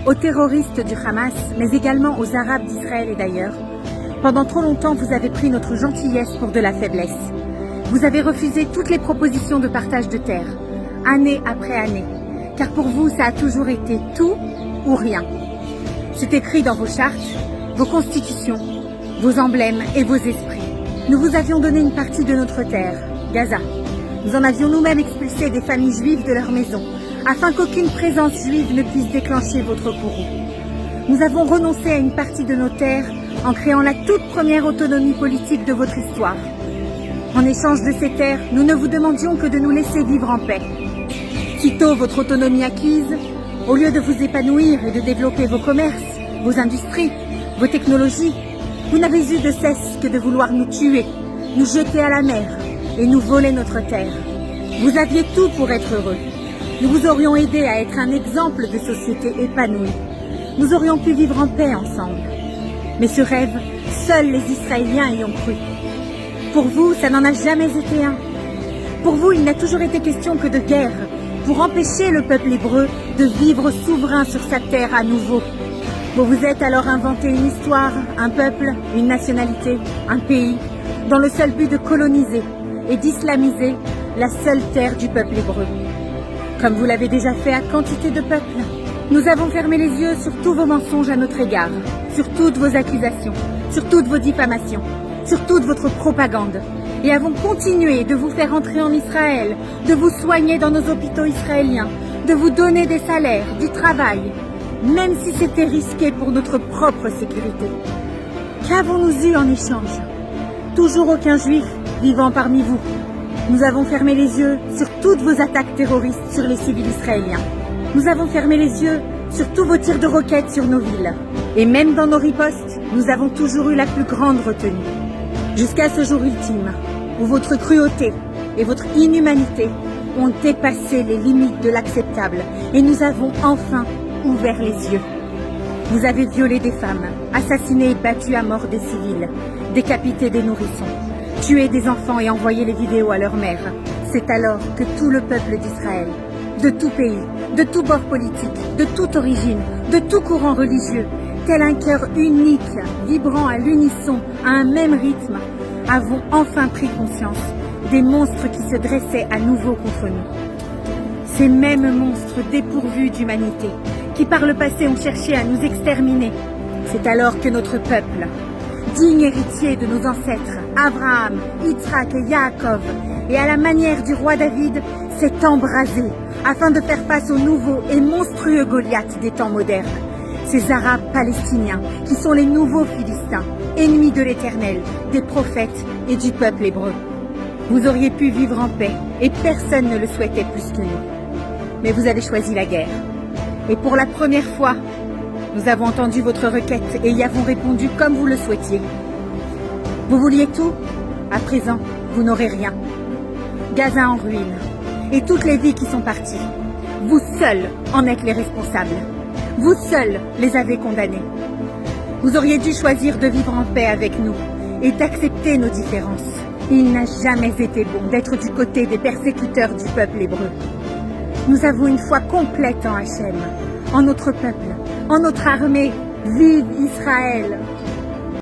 aux terroristes du Hamas, mais également aux Arabes d'Israël et d'ailleurs. Pendant trop longtemps, vous avez pris notre gentillesse pour de la faiblesse. Vous avez refusé toutes les propositions de partage de terre, année après année, car pour vous, ça a toujours été tout ou rien. C'est écrit dans vos chartes, vos constitutions, vos emblèmes et vos esprits. Nous vous avions donné une partie de notre terre, Gaza. Nous en avions nous-mêmes expulsé des familles juives de leur maison, afin qu'aucune présence juive ne puisse déclencher votre courroux. Nous avons renoncé à une partie de nos terres en créant la toute première autonomie politique de votre histoire. En échange de ces terres, nous ne vous demandions que de nous laisser vivre en paix. Sitôt votre autonomie acquise, au lieu de vous épanouir et de développer vos commerces, vos industries, vos technologies, vous n'avez eu de cesse que de vouloir nous tuer, nous jeter à la mer et nous voler notre terre. Vous aviez tout pour être heureux. Nous vous aurions aidé à être un exemple de société épanouie. Nous aurions pu vivre en paix ensemble. Mais ce rêve, seuls les Israéliens y ont cru. Pour vous, ça n'en a jamais été un. Pour vous, il n'a toujours été question que de guerre, pour empêcher le peuple hébreu de vivre souverain sur sa terre à nouveau. Vous vous êtes alors inventé une histoire, un peuple, une nationalité, un pays, dans le seul but de coloniser et d'islamiser la seule terre du peuple hébreu. Comme vous l'avez déjà fait à quantité de peuples, nous avons fermé les yeux sur tous vos mensonges à notre égard, sur toutes vos accusations, sur toutes vos diffamations, sur toute votre propagande, et avons continué de vous faire entrer en Israël, de vous soigner dans nos hôpitaux israéliens, de vous donner des salaires, du travail, même si c'était risqué pour notre propre sécurité. Qu'avons-nous eu en échange? Toujours aucun juif vivant parmi vous. Nous avons fermé les yeux sur toutes vos attaques terroristes sur les civils israéliens. Nous avons fermé les yeux sur tous vos tirs de roquettes sur nos villes. Et même dans nos ripostes, nous avons toujours eu la plus grande retenue. Jusqu'à ce jour ultime, où votre cruauté et votre inhumanité ont dépassé les limites de l'acceptable et nous avons enfin ouvert les yeux. Vous avez violé des femmes, assassiné et battu à mort des civils, décapité des nourrissons, tué des enfants et envoyé les vidéos à leur mère. C'est alors que tout le peuple d'Israël, de tout pays, de tout bord politique, de toute origine, de tout courant religieux, tel un cœur unique, vibrant à l'unisson, à un même rythme, avons enfin pris conscience des monstres qui se dressaient à nouveau contre nous. Ces mêmes monstres dépourvus d'humanité, qui par le passé ont cherché à nous exterminer. C'est alors que notre peuple, digne héritier de nos ancêtres, Abraham, Yitzhak et Yaakov, et à la manière du roi David, s'est embrasé afin de faire face aux nouveaux et monstrueux Goliaths des temps modernes. Ces Arabes palestiniens qui sont les nouveaux Philistins, ennemis de l'Éternel, des prophètes et du peuple hébreu. Vous auriez pu vivre en paix et personne ne le souhaitait plus que nous. Mais vous avez choisi la guerre. Et pour la première fois, nous avons entendu votre requête et y avons répondu comme vous le souhaitiez. Vous vouliez tout? À présent, vous n'aurez rien. Gaza en ruine et toutes les vies qui sont parties. Vous seuls en êtes les responsables. Vous seuls les avez condamnés. Vous auriez dû choisir de vivre en paix avec nous et d'accepter nos différences. Il n'a jamais été bon d'être du côté des persécuteurs du peuple hébreu. Nous avons une foi complète en Hachem, en notre peuple, en notre armée. Vive Israël!